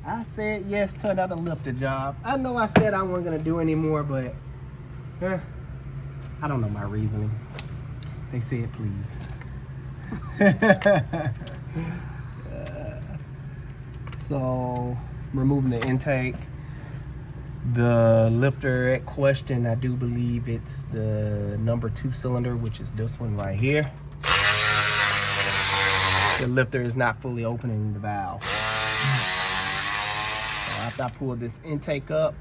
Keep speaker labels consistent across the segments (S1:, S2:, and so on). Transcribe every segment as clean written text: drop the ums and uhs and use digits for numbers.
S1: I said yes to another lifter job. I know I said I wasn't gonna do anymore, but I don't know my reasoning. They said please. So removing the intake. The lifter at question, I do believe it's the number 2 cylinder, which is this one right here. The lifter is not fully opening the valve. So after I pull this intake up,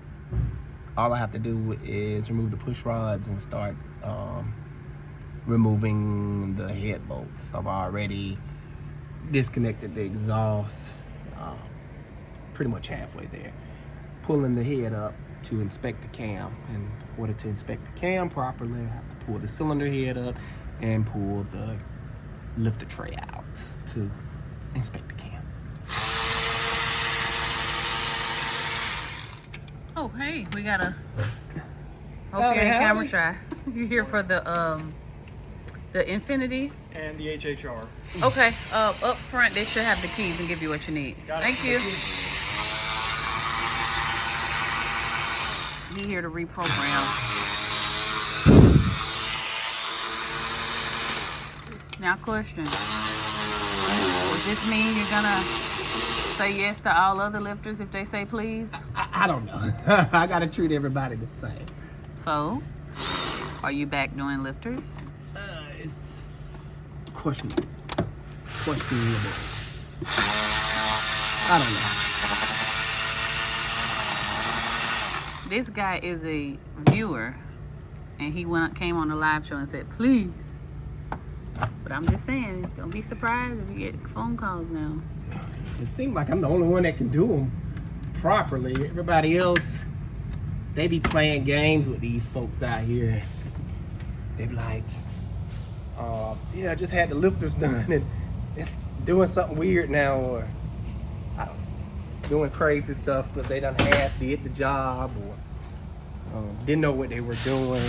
S1: all I have to do is remove the push rods and start removing the head bolts. I've already disconnected the exhaust, pretty much halfway there. Pulling the head up to inspect the cam. In order to inspect the cam properly, I have to pull the cylinder head up and pull the lifter tray out to inspect the cam.
S2: Oh, hey, we got a hope you're in camera shy. You're here for the Infinity
S3: and the HHR.
S2: Okay, up front they should have the keys and give you what you need. Thank you. He here to reprogram. Now question. Does this mean you're gonna say yes to all other lifters if they say please?
S1: I don't know. I gotta treat everybody the same.
S2: So, are you back doing lifters?
S1: It's questionable. Questionable. I don't know.
S2: This guy is a viewer, and he came on the live show and said, please. But I'm just saying, don't be surprised if you get phone calls now.
S1: It seems like I'm the only one that can do them properly. Everybody else, they be playing games with these folks out here. They be like, yeah, I just had the lifters done, and it's doing something weird now, or I don't know, doing crazy stuff because they done did the job, or didn't know what they were doing.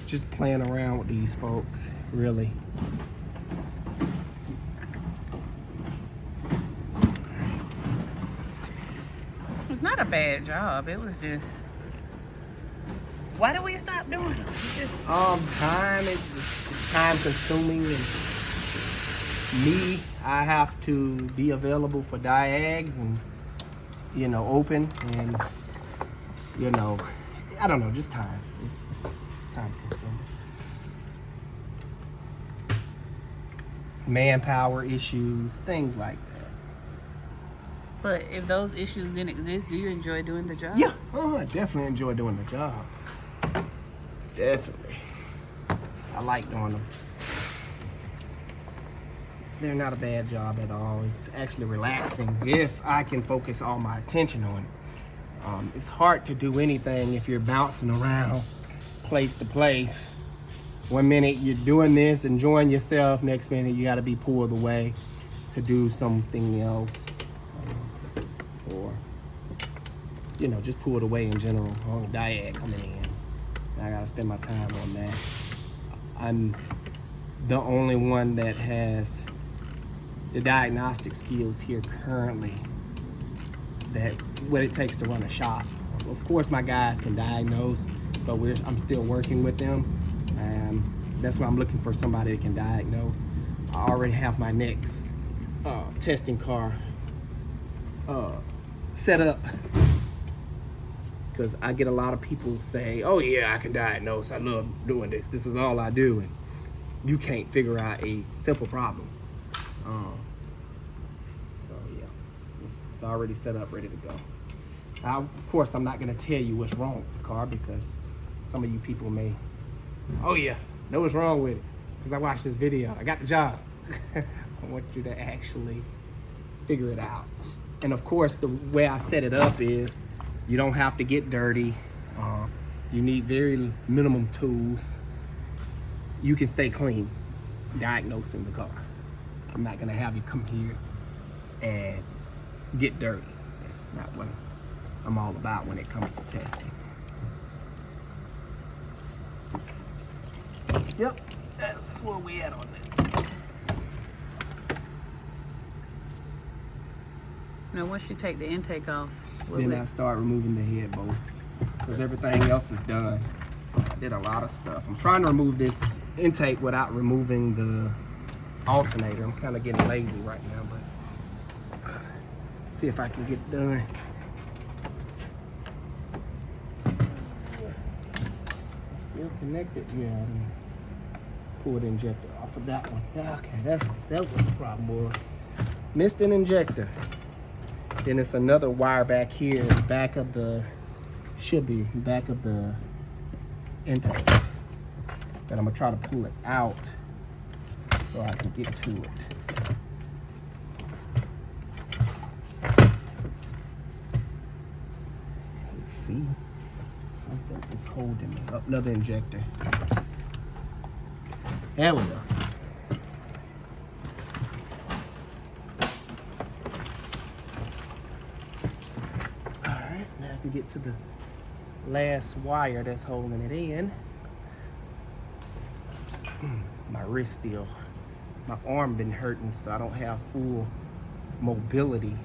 S1: Just playing around with these folks, really.
S2: It's not a bad job. It was just, why did we stop doing it? Just
S1: time. It's time consuming, and me, I have to be available for diags and open, and I don't know, just time. It's time consuming. Manpower issues, things like that.
S2: But if those issues didn't exist, do you enjoy doing the job?
S1: Yeah, I definitely enjoy doing the job. Definitely. I like doing them. They're not a bad job at all. It's actually relaxing if I can focus all my attention on it. It's hard to do anything if you're bouncing around place to place. One minute you're doing this, enjoying yourself. Next minute you got to be pulled away to do something else, or just pulled away in general. On a diag coming in, I got to spend my time on that. I'm the only one that has the diagnostic skills here currently, that what it takes to run a shop. Of course my guys can diagnose, but I'm still working with them. That's why I'm looking for somebody that can diagnose. I already have my next testing car set up, because I get a lot of people say, oh yeah, I can diagnose, I love doing this is all I do, and you can't figure out a simple problem. So yeah, it's already set up, ready to go. Of course, I'm not going to tell you what's wrong with the car, because some of you people may, oh yeah, know what's wrong with it, because I watched this video, I got the job. I want you to actually figure it out. And of course, the way I set it up is you don't have to get dirty. You need very minimum tools. You can stay clean diagnosing the car. I'm not going to have you come here and get dirty. That's not what I'm all about when it comes to testing. Yep, that's where we at on that.
S2: Now, once you take the intake off,
S1: Then I start removing the head bolts because everything else is done. I did a lot of stuff. I'm trying to remove this intake without removing the alternator. I'm kind of getting lazy right now, but see if I can get it done. Still connected. Yeah, I didn't pull the injector off of that one. Okay, that was the problem, boy. Missed an injector. Then it's another wire back here, back of the, should be back of the intake. That I'm gonna try to pull it out so I can get to it. Let's see, something is holding me. Oh, another injector. There we go. Get to the last wire that's holding it in. My wrist still, my arm been hurting, so I don't have full mobility.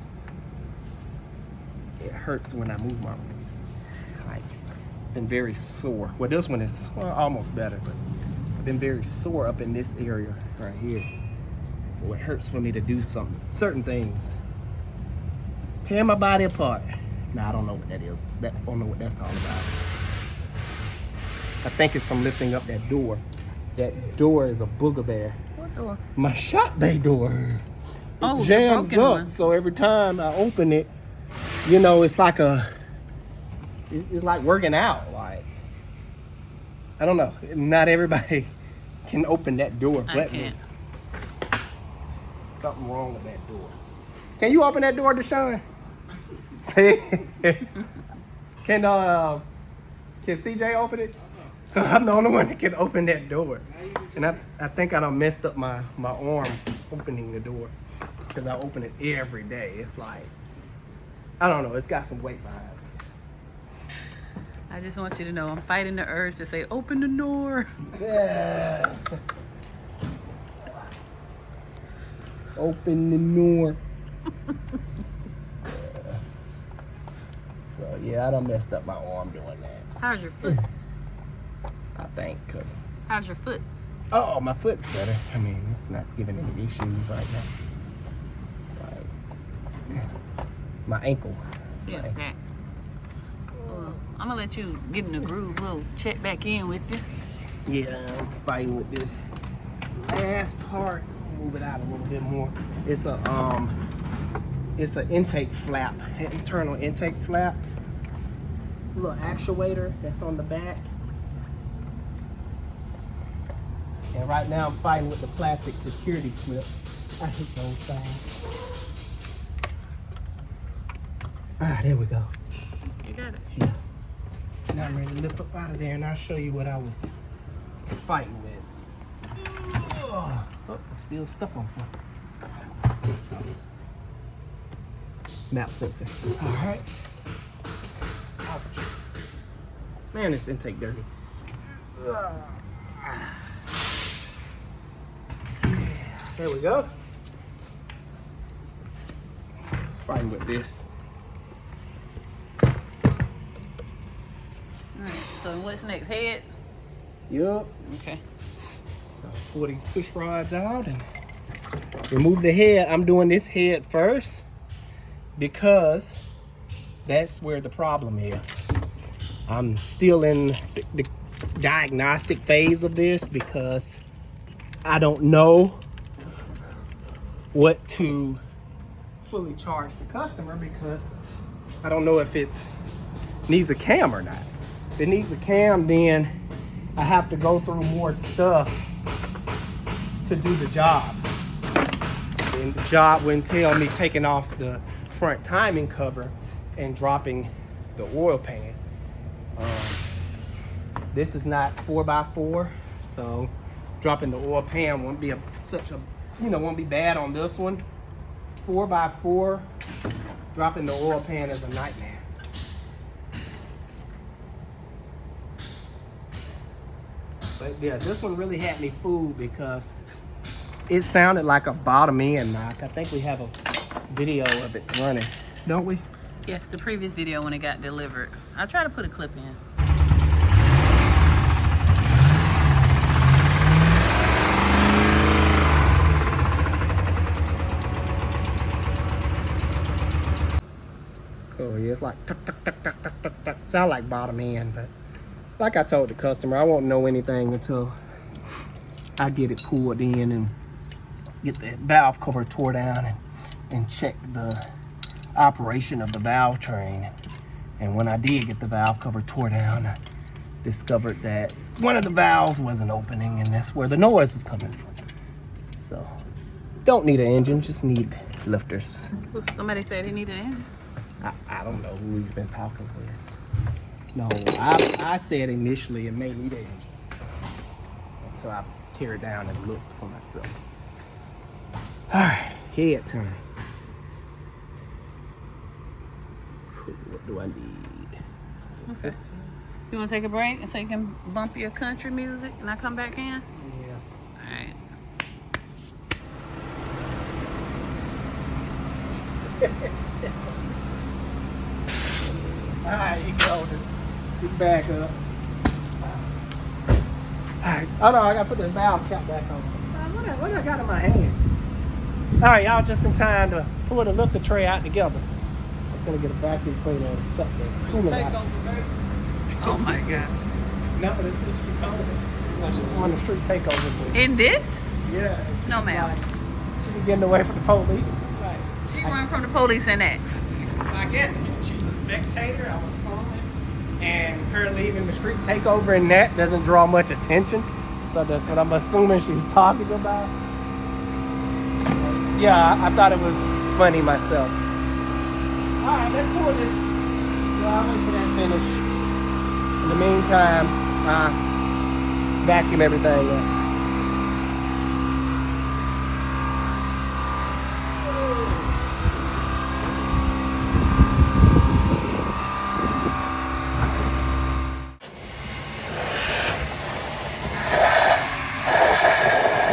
S1: It hurts when I move my arm. Like, been very sore. Well, this one is almost better, but I've been very sore up in this area right here. So it hurts for me to do certain things. Tear my body apart. Now I don't know what that is. I don't know what that's all about. I think it's from lifting up that door. That door is a booger bear.
S2: What door?
S1: My shop bay door.
S2: Oh,
S1: it jams up.
S2: one.
S1: So every time I open it, you know, it's like it's like working out. Like, I don't know. Not everybody can open that door.
S2: I can't.
S1: Something wrong with that door. Can you open that door, Deshaun? See? Can CJ open it? So I'm the only one that can open that door. And I think I done messed up my arm opening the door. Because I open it every day. It's like, I don't know, it's got some weight behind it.
S2: I just want you to know I'm fighting the urge to say, open the door.
S1: Yeah. Open the door. So yeah, I done messed up my arm doing that.
S2: How's your foot?
S1: I think, cause.
S2: How's your foot?
S1: Oh, my foot's better. I mean, it's not giving any issues right now. Like, my ankle.
S2: Yeah, that. Well, I'm gonna let you get in the groove. We'll check back in with you.
S1: Yeah, I'm fighting with this last part. Move it out a little bit more. It's an intake flap, an internal intake flap. A little actuator that's on the back. And right now I'm fighting with the plastic security clip. I hate those things. Ah, there we go.
S2: You got it.
S1: Yeah. Now I'm ready to lift up out of there and I'll show you what I was fighting with. Oh, I'm still stuck on something. Map sensor. All right. Ouch. Man, this intake dirty. There we go. Let's fight with this.
S2: All right. So what's next? Head?
S1: Yup.
S2: Okay.
S1: So pull these push rods out and remove the head. I'm doing this head first because that's where the problem is. I'm still in the diagnostic phase of this because I don't know what to fully charge the customer because I don't know if it needs a cam or not. If it needs a cam, then I have to go through more stuff to do the job. And the job would entail me taking off the front timing cover and dropping the oil pan. This is not 4x4, so dropping the oil pan won't be won't be bad on this one. 4x4, dropping the oil pan is a nightmare. But yeah, this one really had me fooled because it sounded like a bottom end knock. I think we have a video of it running, don't we?
S2: Yes, the previous video when it got delivered. I'll try to put a clip in.
S1: Oh yeah, it's like tuck, tuck, tuck, tuck, tuck, tuck, tuck. Sound like bottom end, but like I told the customer, I won't know anything until I get it pulled in and get the valve cover tore down and check the operation of the valve train. And when I did get the valve cover tore down, I discovered that one of the valves wasn't opening, and that's where the noise was coming from. So, don't need an engine, just need lifters.
S2: Somebody said he needed an engine.
S1: I don't know who he's been talking with. No, I said initially it may need an engine until I tear it down and look for myself. All right, head time. What do I need?
S2: Okay. You want to take a break and so you can bump your country music and I come back in?
S1: Yeah.
S2: All right.
S1: All right, you go. Get back up. All right. Oh no, I gotta put the valve cap back on. What I got in my hand? All right, y'all, just in time to pull the lifter tray out together. I was gonna get a vacuum cleaner and suck the coolant out.
S2: Oh my God.
S1: No, this is she told us. She's on the street takeover.
S2: In this?
S1: Yeah.
S2: No, ma'am.
S1: She was getting away from the police. Like,
S2: She run from the police in that.
S1: I guess she's a spectator, I'm assuming. And her leaving the street takeover in that doesn't draw much attention. So that's what I'm assuming she's talking about. Yeah, I thought it was funny myself. Alright, let's pull this. I'll wait for that finish. In the meantime, vacuum everything up.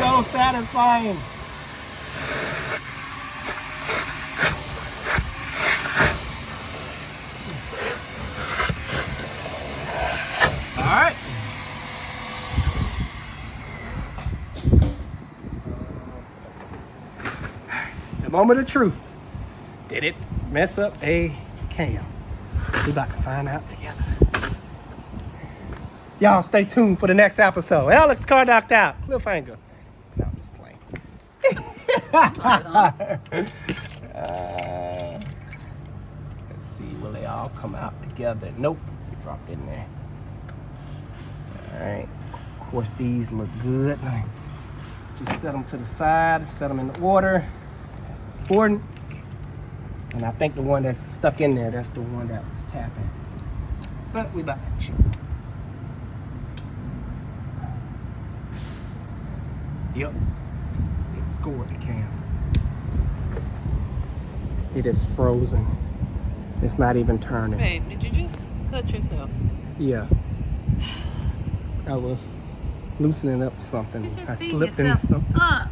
S1: So satisfying. All right. The moment of truth. Did it mess up a cam? We're about to find out together. Y'all stay tuned for the next episode. Alex car knocked out. Cliffhanger. No, I'm just playing. Let's see, will they all come out together? Nope, we dropped it in there. All right, of course these look good. Just set them to the side, set them in the order. That's important. And I think the one that's stuck in there, that's the one that was tapping. But we about to check. Yep, it scored the cam. It is frozen. It's not even turning.
S2: Babe, did you just cut yourself?
S1: Yeah. I was loosening up something.
S2: You just
S1: I
S2: beat
S1: slipped
S2: yourself
S1: into something.
S2: up.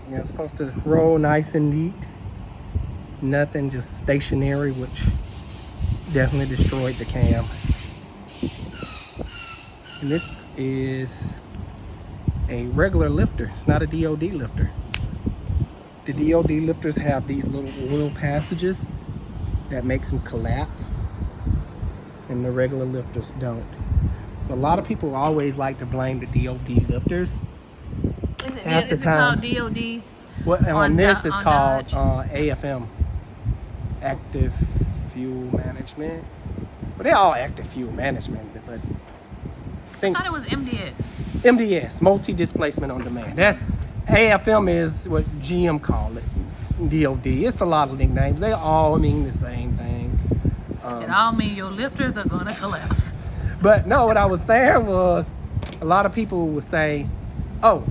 S1: Yeah, it's supposed to roll nice and neat. Nothing, just stationary, which definitely destroyed the cam. And this is a regular lifter. It's not a DOD lifter. The DOD lifters have these little oil passages that makes them collapse, and the regular lifters don't. So a lot of people always like to blame the DOD lifters.
S2: Is it
S1: time.
S2: called DOD?
S1: What on this is
S2: on
S1: called
S2: Dodge?
S1: AFM, Active Fuel Management. Well, they're all active fuel management, but I think
S2: I thought it was MDS.
S1: MDS, multi displacement on demand. That's AFM is what GM call it. DOD. It's a lot of nicknames. They all mean the same thing.
S2: It all mean your lifters are gonna collapse.
S1: But no, what I was saying was, a lot of people would say, "Oh,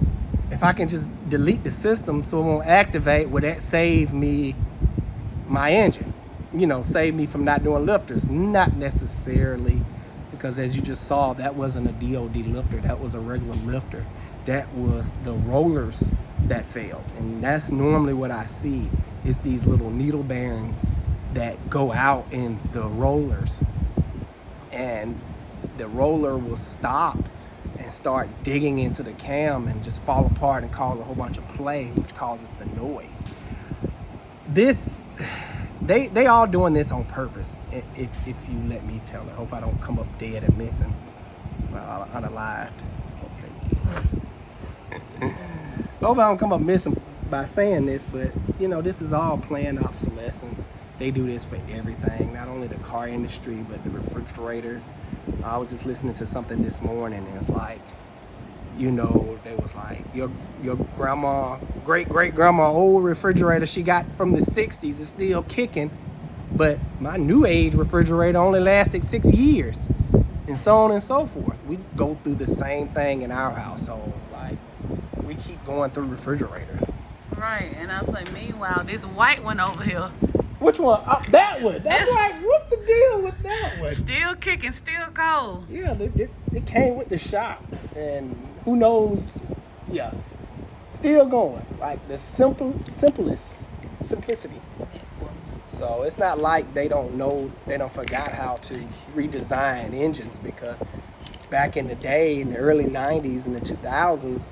S1: if I can just delete the system so it won't activate, would that save me my engine? You know, save me from not doing lifters?" Not necessarily, because as you just saw, that wasn't a DOD lifter. That was a regular lifter. That was the rollers that failed, and that's normally what I see it's these little needle bearings that go out in the rollers, and the roller will stop and start digging into the cam and just fall apart and cause a whole bunch of play, which causes the noise. They all doing this on purpose, if you let me tell it. Hope I don't come up dead and missing, unalived. Hope I don't come up missing by saying this, but this is all planned obsolescence. They do this for everything, not only the car industry, but the refrigerators. I was just listening to something this morning, and it's like, they was like, your grandma, great grandma, old refrigerator she got from the 60s is still kicking, but my new age refrigerator only lasted 6 years, and so on and so forth. We go through the same thing in our households. Like, we keep going through refrigerators.
S2: Right, and I was like, meanwhile, this white one over here.
S1: Which one? That one. That's right. What's the deal with that one?
S2: Still kicking, still cold.
S1: Yeah, it came with the shop, and who knows? Yeah, still going. Like the simplicity. So it's not like they don't forgot how to redesign engines, because back in the day, in the early 90s and the 2000s,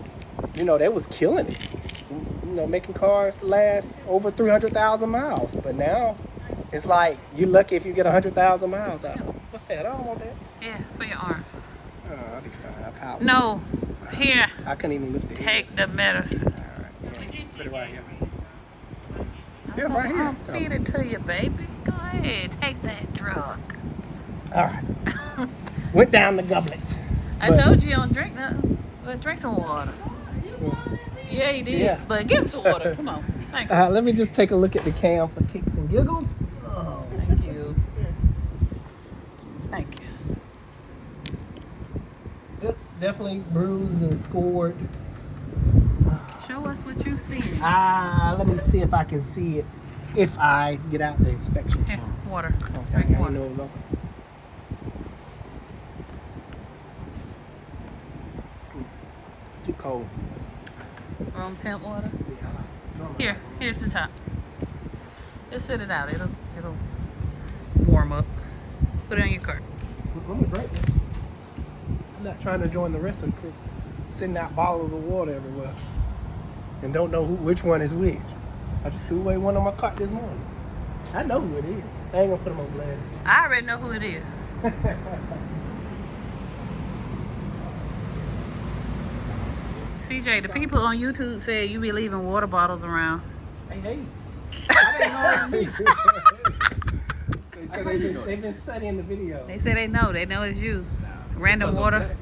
S1: they was killing it. Making cars last over 300,000 miles. But now, it's like, you're lucky if you get 100,000 miles out of it. What's that? I don't want that.
S2: Yeah, for your arm.
S1: Oh, I'll be fine.
S2: No, here.
S1: I couldn't even lift it.
S2: Take the medicine.
S1: All right. Yeah. Put it right here. Yeah, right here.
S2: I'll feed it to you, baby. Go ahead, take that drug.
S1: All right. Went down the goblet.
S2: I told you don't drink nothing. Well, drink some water. Yeah, he did. Yeah. But give him some water. Come on. Thank you.
S1: Let me just take a look at the cam for kicks and giggles.
S2: Oh, thank you. Thank you.
S1: Definitely bruised and scored.
S2: Show us what you see.
S1: Let me see if I can see it. If I get out the inspection
S2: Here,
S1: camera.
S2: water.
S1: Okay,
S2: Drink water. Too cold. Room temp water. Here's the top. Just sit it out. It'll warm up. Put it on your cart.
S1: I'm gonna drink it. I'm not trying to join the rest of the crew sending out bottles of water everywhere and don't know which one is which. I just threw away one on my cart this morning. I know who it is. I ain't gonna put them on blast.
S2: I already know who it is. CJ, the people on YouTube said you be leaving water bottles around.
S1: Hey. I didn't know it was me. They've been studying the video.
S2: They say they know it's you. Random water.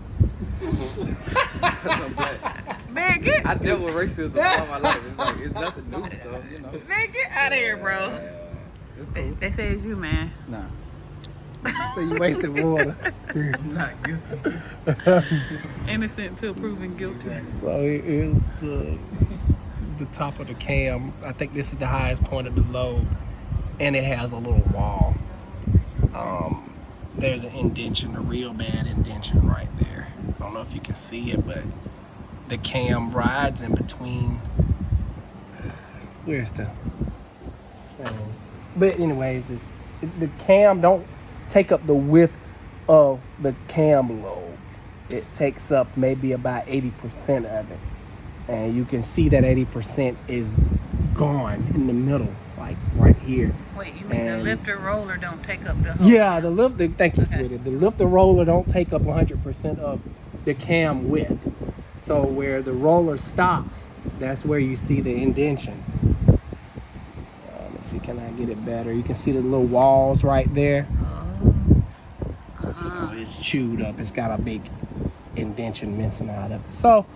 S2: Man, get.
S3: I dealt with racism all my life. It's like, it's nothing new, so,
S2: Man, get out of here, bro.
S3: It's cool.
S2: They say it's you, man.
S3: Nah.
S1: So you wasted water.
S3: I'm not guilty.
S2: Innocent until proven guilty.
S1: So here's the top of the cam. I think this is the highest point of the lobe, and it has a little wall. There's an indention, a real bad indention right there. I don't know if you can see it, but the cam rides in between. Where's the? But anyways, the cam don't take up the width of the cam lobe. It takes up maybe about 80% of it, and you can see that 80% is gone in the middle, like right here.
S2: Wait, you mean the lifter roller don't take up the whole?
S1: Yeah, the lifter. Thank you,
S2: Okay.
S1: sweetie. The lifter roller don't take up 100% of the cam width. So where the roller stops, that's where you see the indention. Let me see, can I get it better? You can see the little walls right there. So it's chewed up. It's got a big indention missing out of it. So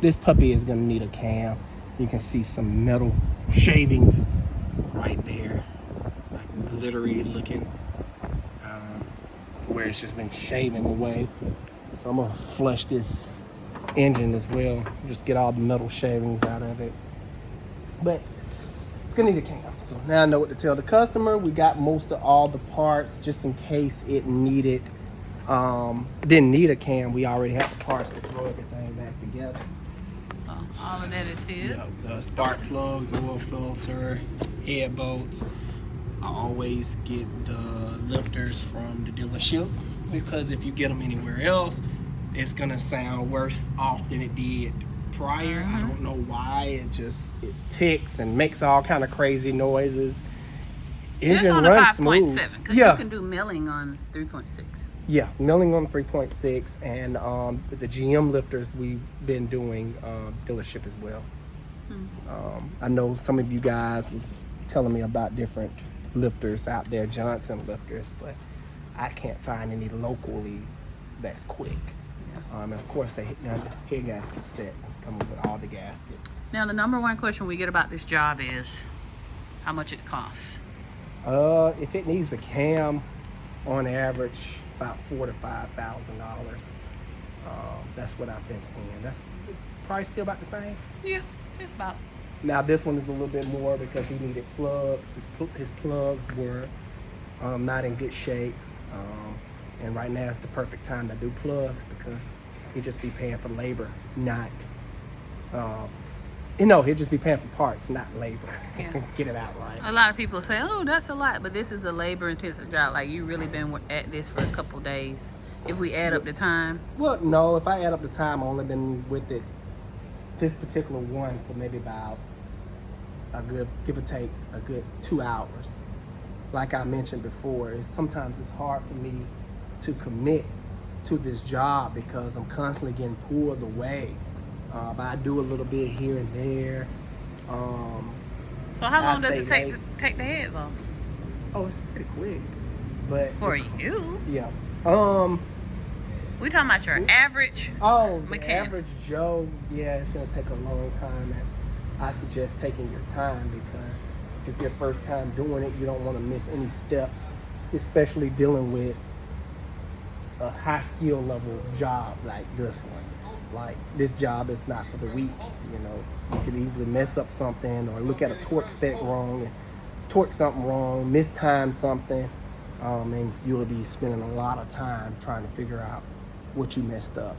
S1: this puppy is gonna need a cam. You can see some metal shavings right there, like glittery looking, where it's just been shaving away. So I'm gonna flush this engine as well, just get all the metal shavings out of it. But it's gonna need a cam. So now I know what to tell the customer. We got most of all the parts just in case it needed, didn't need a cam. We already have the parts to throw everything back together.
S2: So all of that is his.
S1: Yeah, the spark plugs, oil filter, head bolts. I always get the lifters from the dealership because if you get them anywhere else, it's gonna sound worse off than it did prior. I don't know why. It ticks and makes all kind of crazy noises.
S2: It's
S1: Engine
S2: on the
S1: runs
S2: 5.7
S1: smooth.
S2: because
S1: Yeah,
S2: you can do milling on 3.6.
S1: yeah, milling on 3.6 and the GM lifters we've been doing dealership as well. I know some of you guys was telling me about different lifters out there, Johnson lifters, but I can't find any locally that's quick. And of course, the head gasket set is coming with all the gasket.
S2: Now, the number one question we get about this job is how much it costs.
S1: If it needs a cam, on average, about $4,000 to $5,000. That's what I've been seeing. It's probably still about the same.
S2: Yeah, it's about.
S1: Now this one is a little bit more because he needed plugs. His plugs were not in good shape, and right now it's the perfect time to do plugs because he'd just be paying for labor, not. He'd just be paying for parts, not labor.
S2: Yeah.
S1: Get it out right.
S2: A lot of people say, "Oh, that's a lot," but this is a labor-intensive job. Like you really been at this for a couple days. If we add up the time.
S1: Well, no. If I add up the time, I've only been with it this particular one for maybe about a good, give or take, a good 2 hours. Like I mentioned before, sometimes it's hard for me to commit to this job because I'm constantly getting pulled away. But I do a little bit here and there.
S2: So how long does
S1: stay
S2: it take
S1: late.
S2: to take the heads off?
S1: Oh, it's pretty quick. But
S2: For you?
S1: yeah.
S2: We talking about your average
S1: Oh, the
S2: mechanic.
S1: average Joe, yeah, it's gonna take a long time, and I suggest taking your time because if it's your first time doing it, you don't want to miss any steps, especially dealing with a high skill level job like this one. Like this job is not for the weak. You can easily mess up something or look at a torque spec wrong and torque something wrong, mistime something, and you'll be spending a lot of time trying to figure out what you messed up.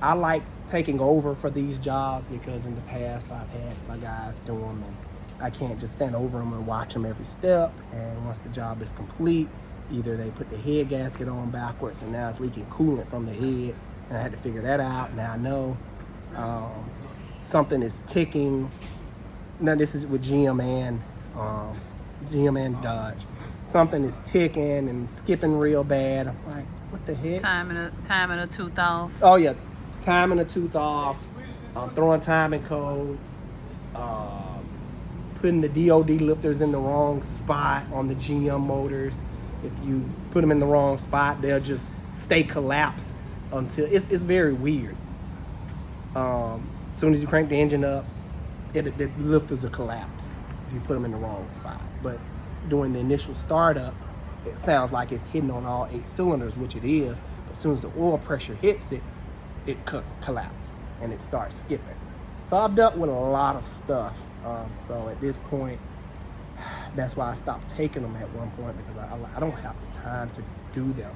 S1: I like taking over for these jobs because in the past I've had my guys do them and I can't just stand over them and watch them every step. And once the job is complete, either they put the head gasket on backwards and now it's leaking coolant from the head and I had to figure that out. Now I know something is ticking. Now this is with GM and Dodge. Something is ticking and skipping real bad. I'm like, what the heck?
S2: Time and a tooth off.
S1: Oh yeah, timing a tooth off, throwing timing codes, putting the DOD lifters in the wrong spot on the GM motors. If you put them in the wrong spot, they'll just stay collapsed until it's very weird. As soon as you crank the engine up, the lifters will collapse if you put them in the wrong spot. But during the initial startup, it sounds like it's hitting on all 8 cylinders, which it is. But as soon as the oil pressure hits it, it collapses and it starts skipping. So I've dealt with a lot of stuff. So at this point, that's why I stopped taking them at one point because I don't have the time to do them.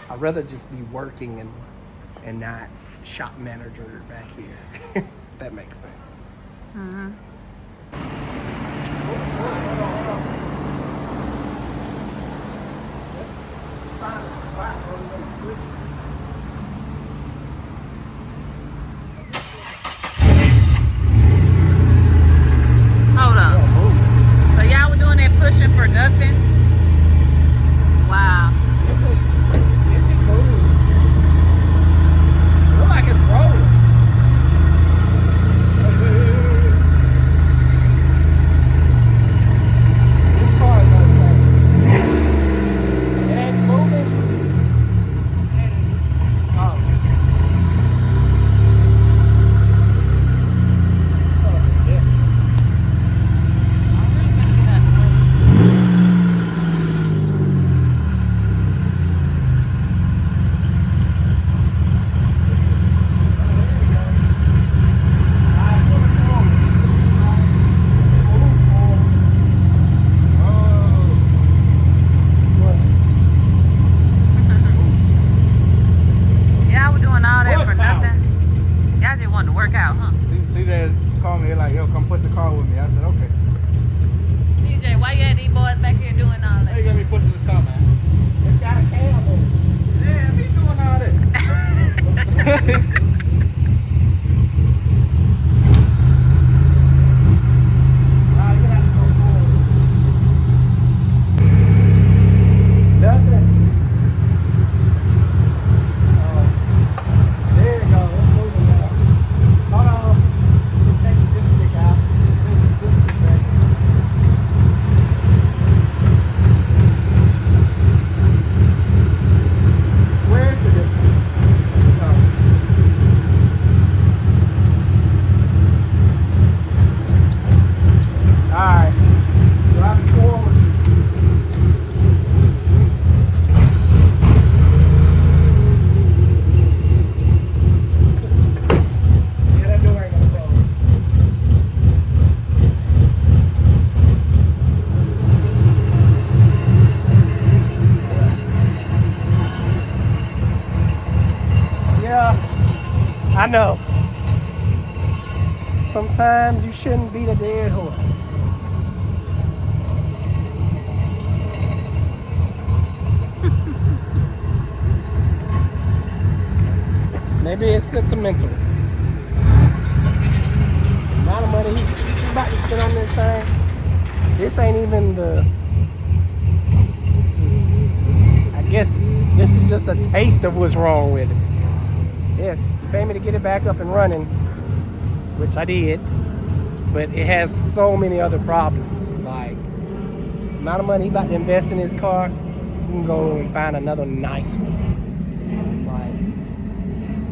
S1: I'd rather just be working and not shop manager back here. If that makes sense.
S2: Mm-hmm. Hold up. So y'all were doing that pushing for nothing? Wow.
S1: Look like it's rolling. This car is gonna say, it ain't moving. I know. Sometimes you shouldn't beat a dead horse. Maybe it's sentimental. The amount of money he's about to spend on this thing. This ain't even the. I guess this is just a taste of what's wrong with it. Yes, you pay me to get it back up and running, which I did, but it has so many other problems. Like the amount of money he's about to invest in his car, you can go and find another nice one. Like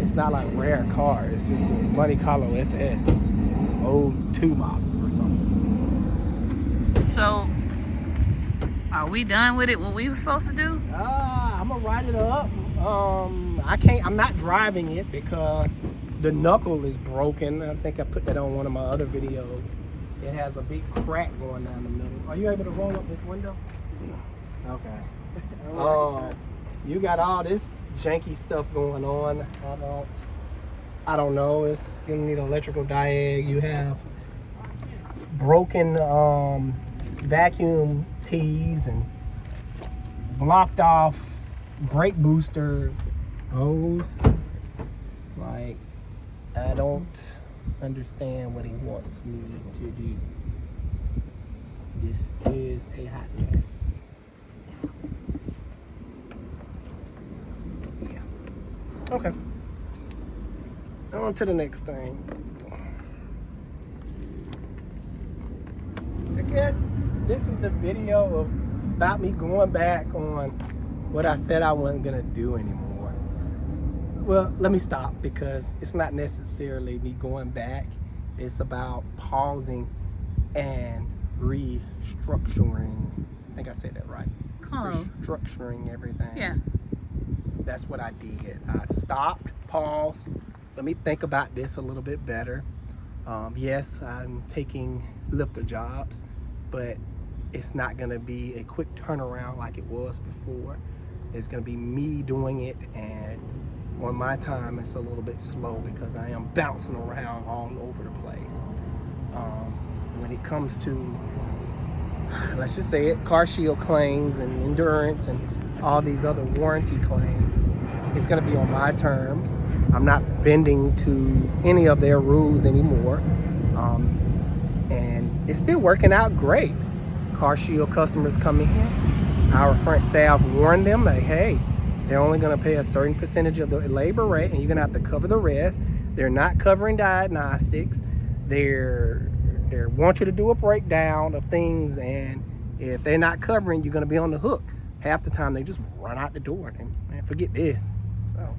S1: it's not like rare car. It's just a Monte Carlo SS 02 model or something.
S2: So, are we done with it? What we were supposed to do?
S1: I'm gonna write it up. I'm not driving it because the knuckle is broken. I think I put that on one of my other videos. It has a big crack going down the middle. Are you able to roll up this window? Okay. You got all this janky stuff going on. I don't know. It's gonna need an electrical diag. You have broken vacuum tees and blocked off brake booster hose. Like, I don't understand what he wants me to do. This is a hot mess. Yeah. Okay. On to the next thing. I guess this is the video about me going back on what I said I wasn't gonna do anymore. Well, let me stop because it's not necessarily me going back. It's about pausing and restructuring. I think I said that right.
S2: Close.
S1: Restructuring everything.
S2: Yeah.
S1: That's what I did. I stopped, paused. Let me think about this a little bit better. Yes, I'm taking lifter jobs, but it's not gonna be a quick turnaround like it was before. It's gonna be me doing it, and on my time it's a little bit slow because I am bouncing around all over the place. When it comes to, let's just say it, car shield claims and endurance and all these other warranty claims, it's gonna be on my terms. I'm not bending to any of their rules anymore. And it's still working out great. Car shield customers come in, our front staff warned them like, hey, they're only gonna pay a certain percentage of the labor rate and you're gonna have to cover the rest. They're not covering diagnostics. They want you to do a breakdown of things, and if they're not covering, you're gonna be on the hook. Half the time they just run out the door and man, forget this. So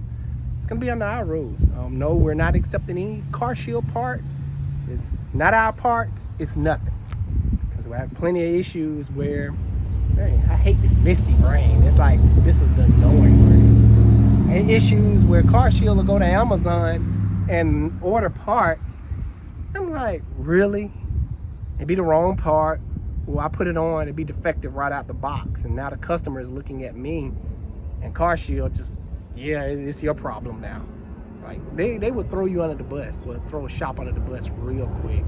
S1: it's gonna be under our rules. No, we're not accepting any car shield parts. It's not our parts, it's nothing. Because we have plenty of issues where, man, I hate this misty rain. It's like, this is the annoying rain. And issues where car shield will go to Amazon and order parts. I'm like, really? It'd be the wrong part. Well, I put it on, it'd be defective right out the box. And now the customer is looking at me and car shield just, yeah, it's your problem now. Like, they would throw you under the bus, would throw a shop under the bus real quick.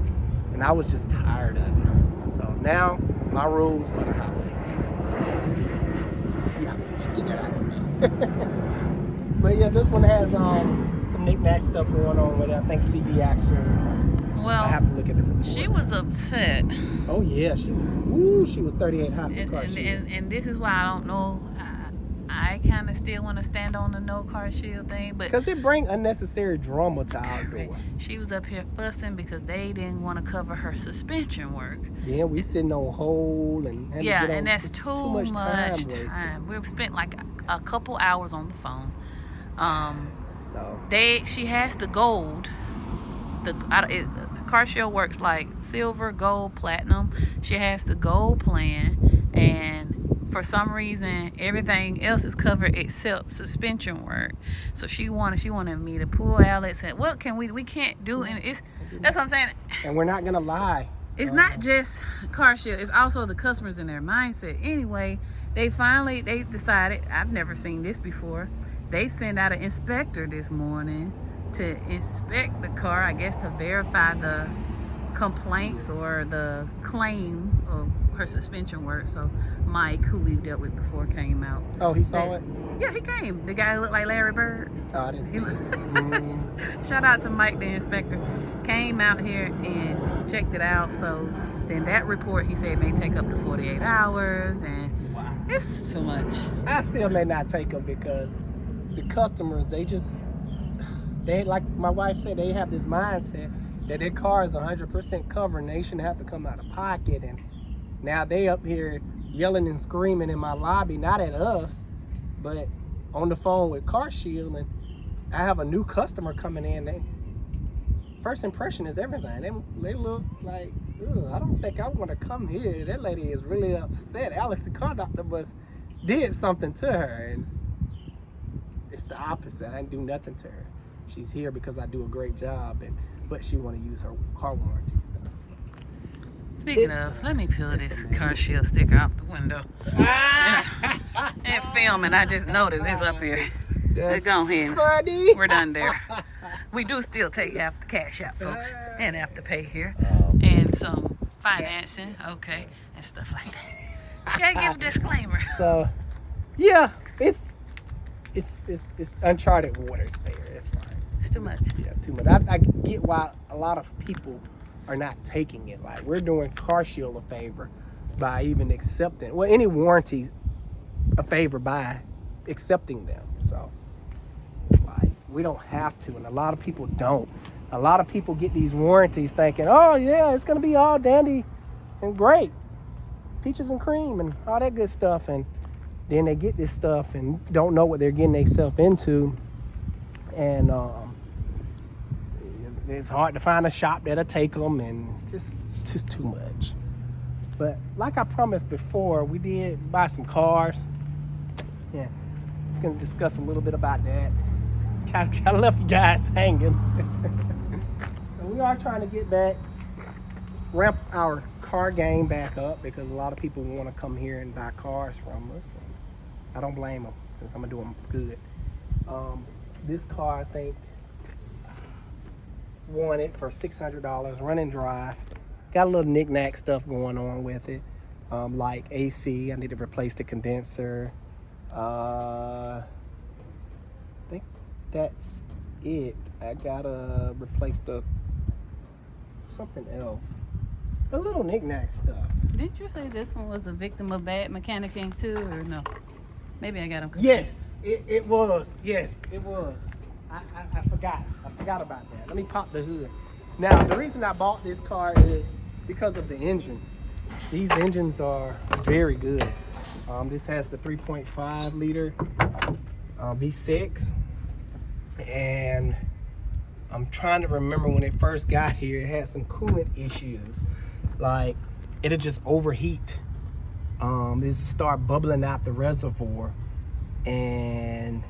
S1: And I was just tired of it. So now, my rules are the highway. Yeah, just get that out of the way. But yeah, this one has some knick-knack stuff going on with it. I think CV axles.
S2: Well,
S1: I have to look at the report.
S2: she was upset.
S1: Oh yeah, she was 38 hot for car shield.
S2: And this is why I don't know. I kind of still want to stand on the no car shield thing, but
S1: because it brings unnecessary drama to our door.
S2: She was up here fussing because they didn't want to cover her suspension work.
S1: Yeah, we sitting on hold and
S2: yeah, and that's too much time. We've spent like a couple hours on the phone. She has the gold. Car shield works like silver, gold, platinum. She has the gold plan, and for some reason everything else is covered except suspension work. So she wanted me to pull out and say, what can we can't do, and that's what I'm saying. And
S1: we're not gonna lie,
S2: it's not just car shield, it's also the customers and their mindset. Anyway, they decided, I've never seen this before, they sent out an inspector this morning to inspect the car, I guess to verify the complaints or the claim of her suspension work. So Mike, who we've dealt with before, came out.
S1: Oh, he saw it?
S2: Yeah, he came. The guy who looked like Larry Bird.
S1: Oh, I didn't see it.
S2: Shout out to Mike, the inspector. Came out here and checked it out. So then that report, he said, may take up to 48 hours, and it's too much.
S1: I still may not take them because the customers, they like my wife said, they have this mindset that their car is 100% covered and they shouldn't have to come out of pocket. And now they up here yelling and screaming in my lobby, not at us, but on the phone with Car Shield. And I have a new customer coming in. First impression is everything. They look like, I don't think I want to come here. That lady is really upset. Alex, the car doctor, did something to her, and it's the opposite. I didn't do nothing to her. She's here because I do a great job, but she want to use her car warranty stuff. So.
S2: Speaking of, let me peel this Car Shield sticker off the window. And film, and I just noticed it's up here. Let's go ahead.
S1: Funny.
S2: We're done there. We do still take after cash out, folks, and after pay here, and some financing, okay, and stuff like that. Gotta give a disclaimer.
S1: So, yeah, it's uncharted waters there.
S2: It's too much.
S1: Yeah, too much. I get why a lot of people are not taking it. Like, we're doing Car Shield a favor by even accepting, well, any warranty a favor by accepting them. So, like, we don't have to, and a lot of people don't. A lot of people get these warranties thinking, oh yeah, it's gonna be all dandy and great, peaches and cream and all that good stuff, and then they get this stuff and don't know what they're getting themselves into, and it's hard to find a shop that'll take them, and it's just too much. But like I promised before, we did buy some cars. Yeah, I was gonna discuss a little bit about that. I left you guys hanging. So we are trying to get back, ramp our car game back up, because a lot of people want to come here and buy cars from us. And I don't blame them, because I'm gonna do them good. This car, I think, won it for $600, run and drive. Got a little knick-knack stuff going on with it, like AC. I need to replace the condenser. I think that's it. I gotta replace something else. A little knick-knack stuff.
S2: Didn't you say this one was a victim of bad mechanicking too, or no? Maybe I got them confused.
S1: Yes, it was. Yes, it was. I forgot. I forgot about that. Let me pop the hood. Now, the reason I bought this car is because of the engine. These engines are very good. This has the 3.5 liter V6, and I'm trying to remember when it first got here, it had some coolant issues. Like, it'll just overheat. It start bubbling out the reservoir, and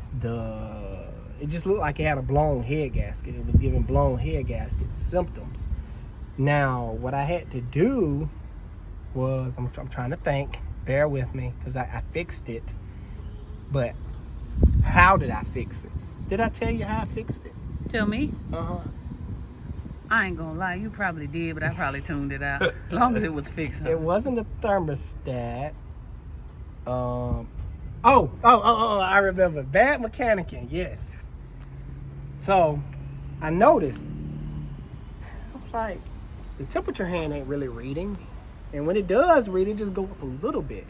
S1: it just looked like it had a blown head gasket. It was giving blown head gasket symptoms. Now, what I had to do was, I'm trying to think, bear with me, because I fixed it. But how did I fix it? Did I tell you how I fixed it?
S2: Tell me.
S1: Uh-huh.
S2: I ain't gonna lie, you probably did, but I probably tuned it out. As long as it was fixed. Huh?
S1: It wasn't a thermostat. I remember. Bad mechanicking, yes. So, I noticed, I was like, the temperature hand ain't really reading. And when it does read, it just go up a little bit.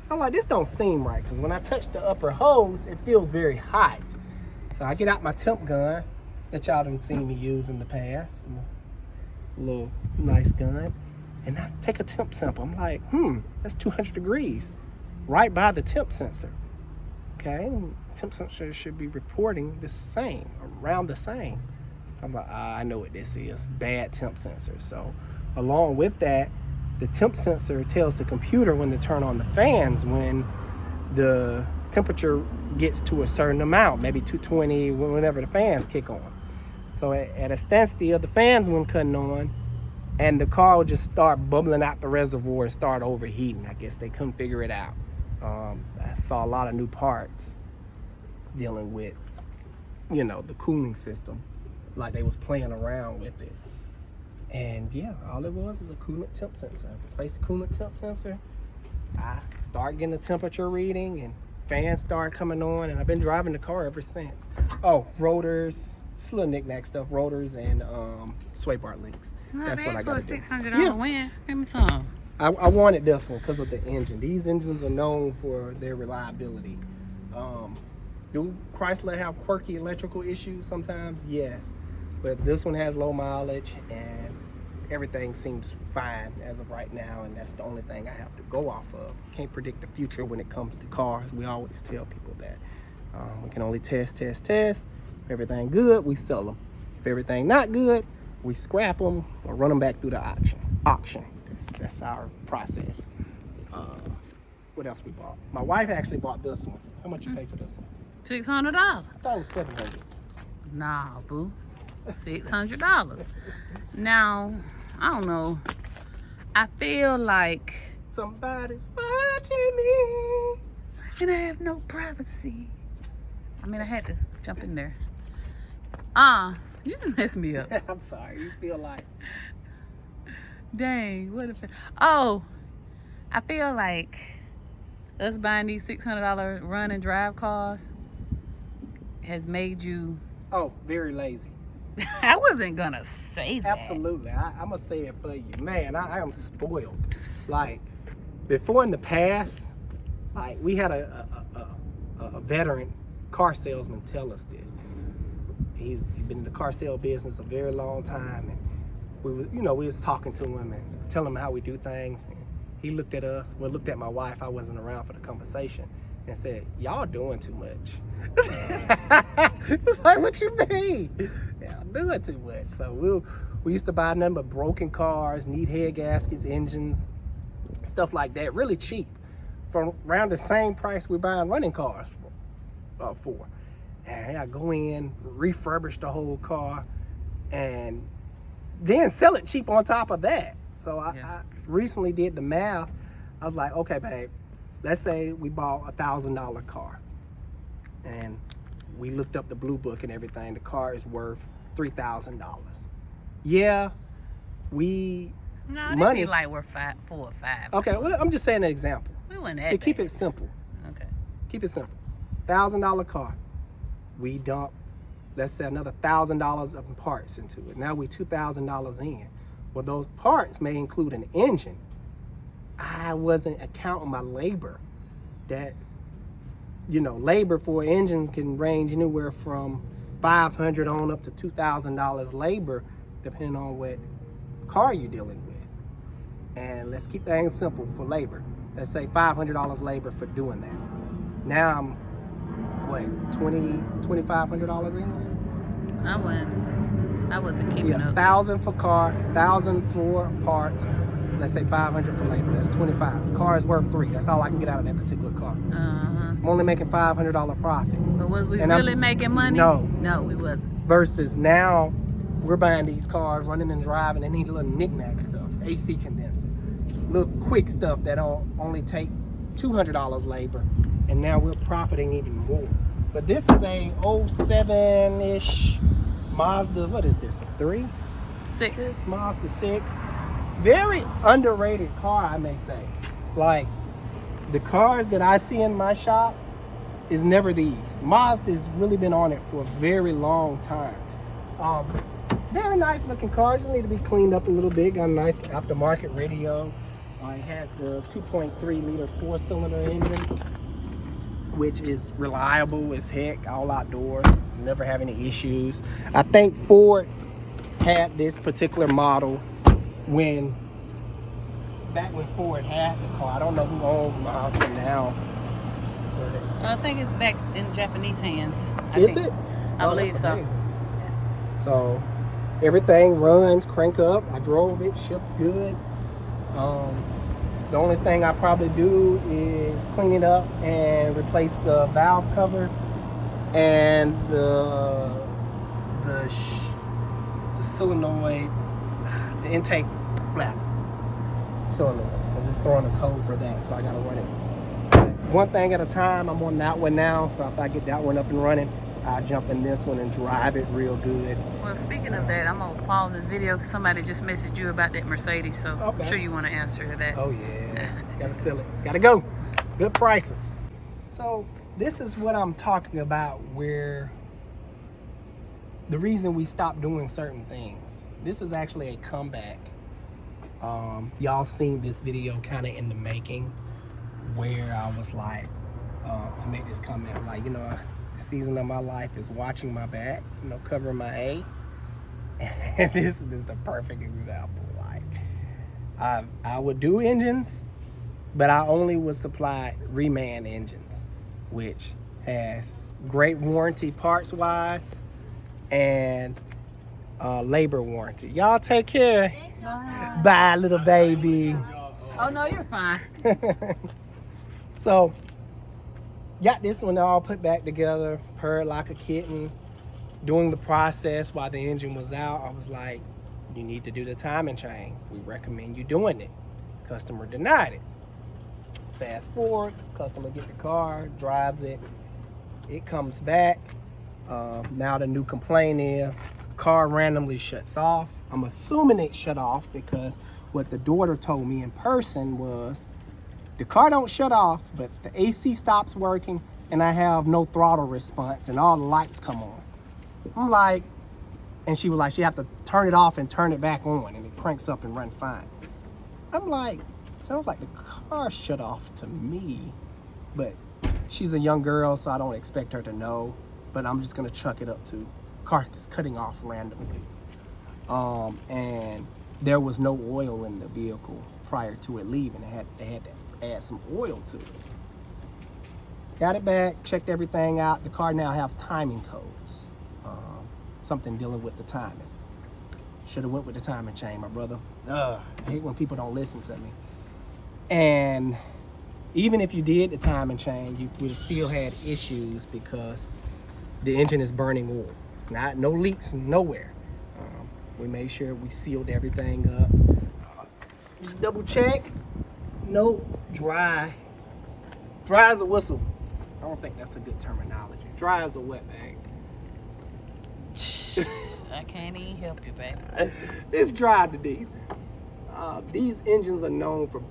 S1: So I'm like, this don't seem right, because when I touch the upper hose, it feels very hot. So I get out my temp gun that y'all done seen me use in the past. A little nice gun. And I take a temp sample. I'm like, that's 200 degrees. Right by the temp sensor. Okay, temp sensor should be reporting the same, around the same. So I'm like, I know what this is, bad temp sensor. So along with that, the temp sensor tells the computer when to turn on the fans when the temperature gets to a certain amount, maybe 220, whenever the fans kick on. So at a standstill, the fans weren't cutting on, and the car would just start bubbling out the reservoir and start overheating. I guess they couldn't figure it out. I saw a lot of new parts dealing with, the cooling system. like they was playing around with it. And yeah, all it was is a coolant temp sensor. Replace the coolant temp sensor. I start getting the temperature reading and fans start coming on, and I've been driving the car ever since. Oh, rotors, just little knick-knack stuff, rotors and sway bar links. That's what I got to do.
S2: $600 win. Give me some.
S1: I wanted this one because of the engine. These engines are known for their reliability. Do Chrysler have quirky electrical issues sometimes? Yes. But this one has low mileage and everything seems fine as of right now, and that's the only thing I have to go off of. Can't predict the future when it comes to cars. We always tell people that. We can only test. If everything good, we sell them. If everything not good, we scrap them or run them back through the auction. That's our process. What else we bought? My wife actually bought this one. How much you pay for this one?
S2: $600.
S1: I thought it was $700.
S2: Nah, boo. $600. Now, I don't know. I feel like
S1: Somebody's watching me.
S2: and I have no privacy. I mean, I had to jump in there. You just messed me up.
S1: I'm sorry. You feel like
S2: Dang, what if? Oh, I feel like us buying these $600 run and drive cars has made you.
S1: very lazy.
S2: I wasn't gonna say that.
S1: Absolutely. I'm gonna say it for you, man. I am spoiled. Like before in the past, like we had a veteran car salesman tell us this. He'd been in the car sale business a very long time, and we was talking to him and telling him how we do things. And he looked at us, looked at my wife. I wasn't around for the conversation, and said, "Y'all doing too much." It's like, what you mean? Y'all doing too much. So we used to buy nothing but broken cars, need head gaskets, engines, stuff like that, really cheap, for around the same price we're buying running cars for. And I go in, refurbish the whole car, and then sell it cheap on top of that. So I recently did the math. I was like, okay, babe, let's say we bought $1,000 car, and we looked up the blue book and everything. The car is worth $3,000. Yeah,
S2: No,
S1: money.
S2: be like we're 4 or 5.
S1: Okay, well, I'm just saying an example.
S2: We went that.
S1: To keep it simple.
S2: Okay.
S1: Keep it simple. $1,000 car. We dump, let's say, another $1,000 of parts into it. Now we $2,000 in. Well, those parts may include an engine. I wasn't accounting my labor. That, labor for engines can range anywhere from $500 on up to $2,000 labor, depending on what car you're dealing with. And let's keep things simple for labor. Let's say $500 labor for doing that. Now I'm, $2,500 in?
S2: I wasn't keeping up.
S1: $1,000 for car, $1,000 for parts. Let's say $500 for labor. That's $25. The car is worth $3. That's all I can get out of that particular car. I'm only making $500 profit.
S2: But was we really making money?
S1: No.
S2: No, we wasn't.
S1: Versus now, we're buying these cars, running and driving. They need a little knick-knack stuff, AC condenser, little quick stuff that only take $200 labor, and now we're profiting even more. But this is a 07-ish Mazda. What is this? A 3?
S2: 6.
S1: Mazda 6. Very underrated car, I may say. Like the cars that I see in my shop is never these. Mazda's really been on it for a very long time. Very nice looking car. Just need to be cleaned up a little bit. Got a nice aftermarket radio. It has the 2.3 liter 4-cylinder engine, which is reliable as heck, all outdoors. Never have any issues. I think Ford had this particular model back when Ford had the car. I don't know who owns Mazda now.
S2: I think it's back in Japanese hands.
S1: Is it?
S2: I believe so.
S1: Amazing. So everything runs, crank up. I drove it, ships good. The only thing I probably do is clean it up and replace the valve cover and the solenoid, the intake flap solenoid. I'm just throwing a code for that, so I gotta run it one thing at a time. I'm on that one now, so if I get that one up and running, I jump in this one and drive it real good.
S2: Well, speaking of that, I'm gonna pause this video because somebody just messaged you about that Mercedes, so
S1: Okay.
S2: I'm sure you want to answer that.
S1: Oh yeah, gotta sell it, gotta go. Good prices. So this is what I'm talking about, where the reason we stopped doing certain things. This is actually a comeback. Y'all seen this video kind of in the making, where I was like, I made this comment like, the season of my life is watching my back, covering my A. And this is the perfect example. Like, I would do engines, but I only would supply reman engines, which has great warranty parts wise and labor warranty. Y'all take care. Bye, little baby.
S2: Oh no, you're fine.
S1: So, got this one all put back together, purred like a kitten. Doing the process while the engine was out, I was like, you need to do the timing chain. We recommend you doing it. Customer denied it. Fast forward, customer get the car, drives it. It comes back. Now the new complaint is car randomly shuts off. I'm assuming it shut off because what the daughter told me in person was the car don't shut off, but the AC stops working and I have no throttle response and all the lights come on. I'm like, and she was like, she have to turn it off and turn it back on and it cranks up and run fine. I'm like, sounds like the car shut off to me, but she's a young girl, so I don't expect her to know, but I'm just gonna chuck it up to car is cutting off randomly. And there was no oil in the vehicle prior to it leaving. They had to add some oil to it. Got it back, checked everything out. The car now has timing codes. Something dealing with the timing. Should have went with the timing chain, my brother. I hate when people don't listen to me. And even if you did the timing chain, you would have still had issues because the engine is burning oil. It's not, no leaks nowhere. We made sure we sealed everything up. Just double check. No dry. Dry as a whistle. I don't think that's a good terminology. Dry as a wet bag.
S2: I can't even help you, baby.
S1: It's dry to death. These engines are known for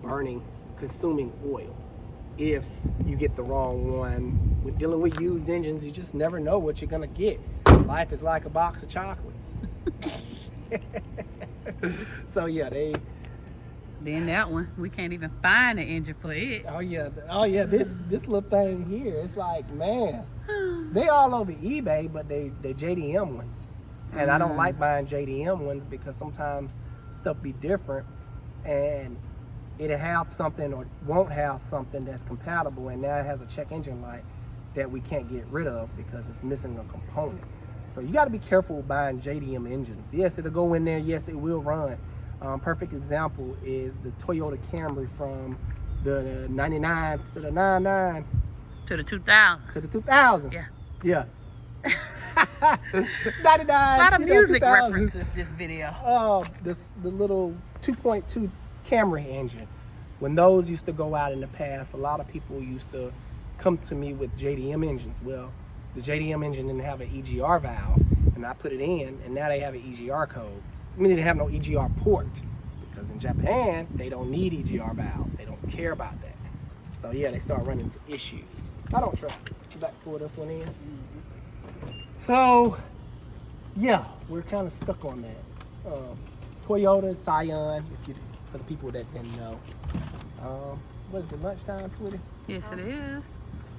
S1: consuming oil. If you get the wrong one, with dealing with used engines, you just never know what you're gonna get. Life is like a box of chocolates. So yeah,
S2: Then that one, we can't even find an engine for it.
S1: oh yeah, this little thing here, it's like, man, they all over eBay, but they JDM ones. And I don't like buying JDM ones because sometimes stuff be different and it'll have something or won't have something that's compatible, and now it has a check engine light that we can't get rid of because it's missing a component. So you got to be careful buying JDM engines. Yes, it'll go in there. Yes, it will run. Perfect example is the Toyota Camry from the 99 to the 99
S2: To the 2000.
S1: to the 2000.
S2: Yeah.
S1: Yeah. 99.
S2: A lot of music
S1: 2000.
S2: references this video.
S1: The little 2.2 Camry engine. When those used to go out in the past, a lot of people used to come to me with JDM engines. Well, the JDM engine didn't have an EGR valve, and I put it in, and now they have an EGR code. I mean, they didn't have no EGR port, because in Japan, they don't need EGR valves. They don't care about that. So yeah, they start running into issues. I don't trust it. You back pull this one in. So, yeah, we're kind of stuck on that. Toyota Scion, for the people that didn't know. What is it, lunchtime, Twitter?
S2: Yes, it is.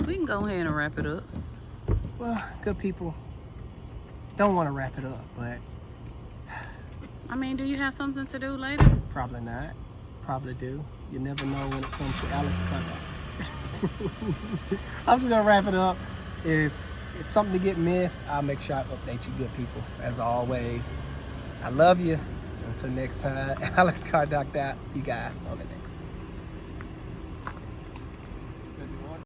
S2: We can go ahead and wrap it up.
S1: Well, good people don't want to wrap it up, but
S2: I mean, do you have something to do later?
S1: probably not. Probably do. You never know when it comes to Alex Contact. I'm just gonna wrap it up. If something to get missed, I'll make sure I update you good people. As always, I love you. Until next time, Alex Cardock out. See you guys on the next.